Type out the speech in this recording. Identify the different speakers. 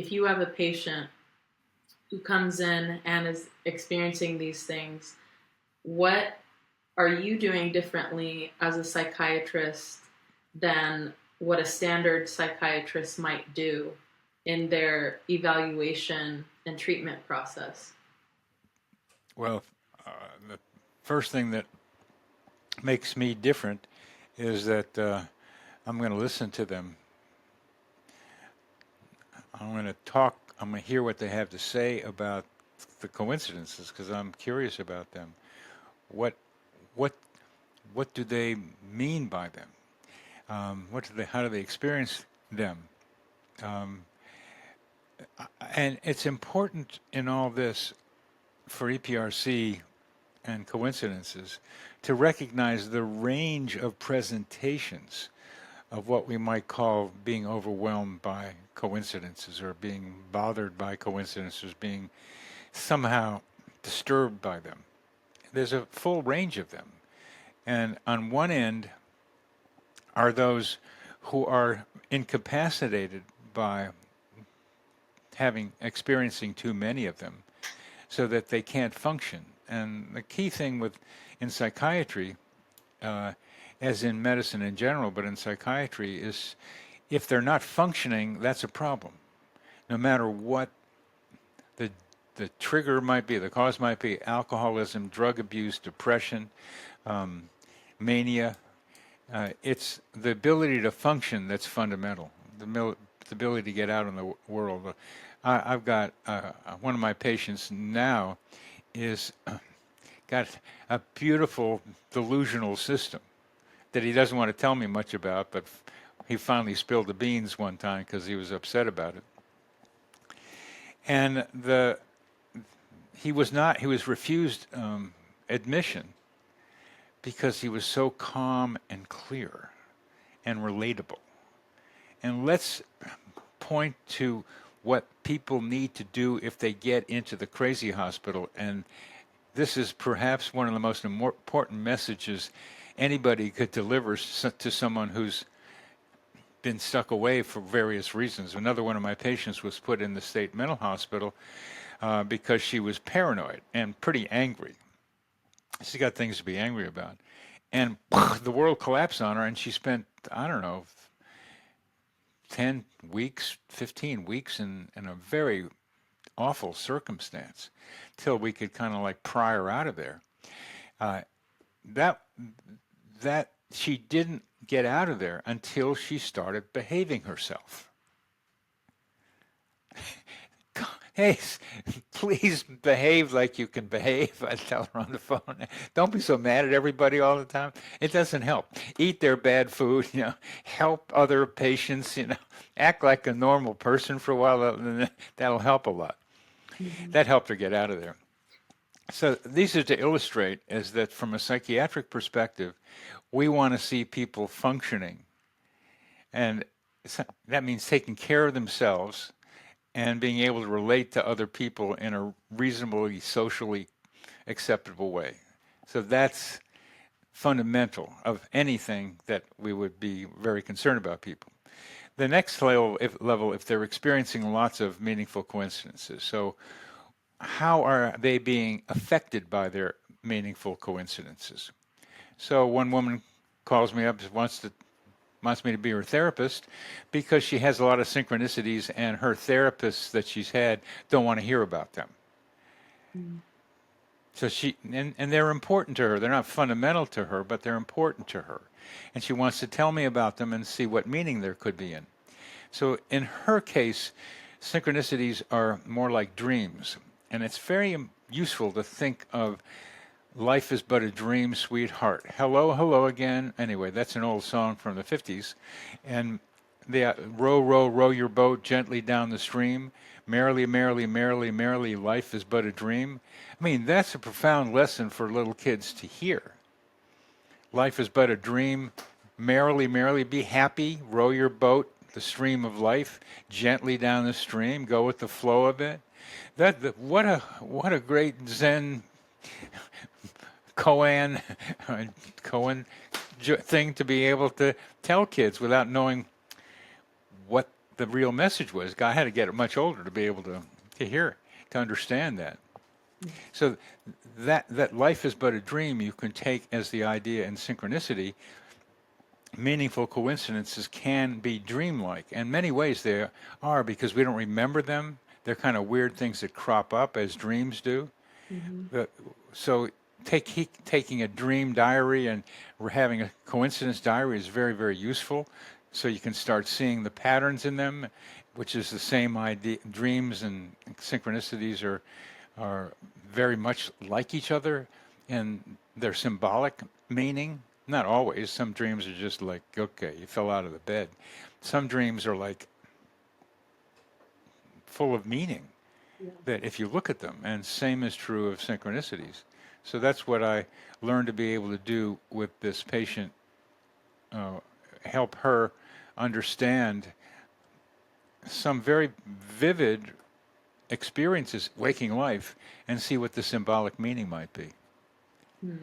Speaker 1: if you have a patient who comes in and is experiencing these things, what are you doing differently as a psychiatrist than what a standard psychiatrist might do in their evaluation and treatment process?
Speaker 2: Well, the first thing that makes me different is that I'm going to listen to them. I'm going to talk. I'm going to hear what they have to say about the coincidences because I'm curious about them. What, what, what do they mean by them? How do they experience them? Um, and it's important in all this for EPRC and coincidences to recognize the range of presentations of what we might call being overwhelmed by coincidences or being bothered by coincidences, being somehow disturbed by them. There's a full range of them. And on one end are those who are incapacitated by experiencing too many of them so that they can't function. And the key thing in psychiatry, as in medicine in general, but in psychiatry, is if they're not functioning, that's a problem. No matter what the trigger might be, the cause might be alcoholism, drug abuse, depression, mania. It's the ability to function that's fundamental. The ability to get out in the world. I've got one of my patients now is got a beautiful delusional system that he doesn't want to tell me much about, but he finally spilled the beans one time because he was upset about it. And he was refused admission because he was so calm and clear and relatable. And let's point to what people need to do if they get into the crazy hospital. And this is perhaps one of the most important messages anybody could deliver to someone who's been stuck away for various reasons. Another one of my patients was put in the state mental hospital because she was paranoid and pretty angry. She's got things to be angry about. And the world collapsed on her, and she spent, I don't know, 10 weeks, 15 weeks in a very awful circumstance till we could kind of like pry her out of there. That she didn't get out of there until she started behaving herself. Hey, please behave like you can behave. I tell her on the phone. Don't be so mad at everybody all the time. It doesn't help. Eat their bad food, help other patients, act like a normal person for a while. That'll help a lot. Mm-hmm. That helped her get out of there. So these are to illustrate is that from a psychiatric perspective, we want to see people functioning. And that means taking care of themselves and being able to relate to other people in a reasonably socially acceptable way. So that's fundamental of anything that we would be very concerned about people. The next level, if they're experiencing lots of meaningful coincidences. So how are they being affected by their meaningful coincidences? So one woman calls me up, wants me to be her therapist because she has a lot of synchronicities and her therapists that she's had don't want to hear about them. Mm. So and they're important to her. They're not fundamental to her, but they're important to her. And she wants to tell me about them and see what meaning there could be in. So in her case, synchronicities are more like dreams. And it's very useful to think of life is but a dream, sweetheart. Hello, hello again. Anyway, that's an old song from the 50s. And the row, row, row your boat gently down the stream. Merrily, merrily, merrily, merrily, life is but a dream. I mean, that's a profound lesson for little kids to hear. Life is but a dream. Merrily, merrily, be happy. Row your boat, the stream of life, gently down the stream. Go with the flow of it. What a great Zen Cohen thing to be able to tell kids without knowing what the real message was. I had to get much older to be able to hear, to understand that. So that life is but a dream you can take as the idea in synchronicity. Meaningful coincidences can be dreamlike. In many ways they are, because we don't remember them. They're kind of weird things that crop up as dreams do.
Speaker 1: Mm-hmm.
Speaker 2: So taking a dream diary and having a coincidence diary is very, very useful. So you can start seeing the patterns in them, which is the same idea. Dreams and synchronicities are very much like each other in their symbolic meaning. Not always. Some dreams are just like, okay, you fell out of the bed. Some dreams are like full of meaning
Speaker 1: Yeah.
Speaker 2: that if you look at them, and same is true of synchronicities. So that's what I learned to be able to do with this patient, help her understand some very vivid experiences, waking life, and see what the symbolic meaning might be.
Speaker 1: Hmm.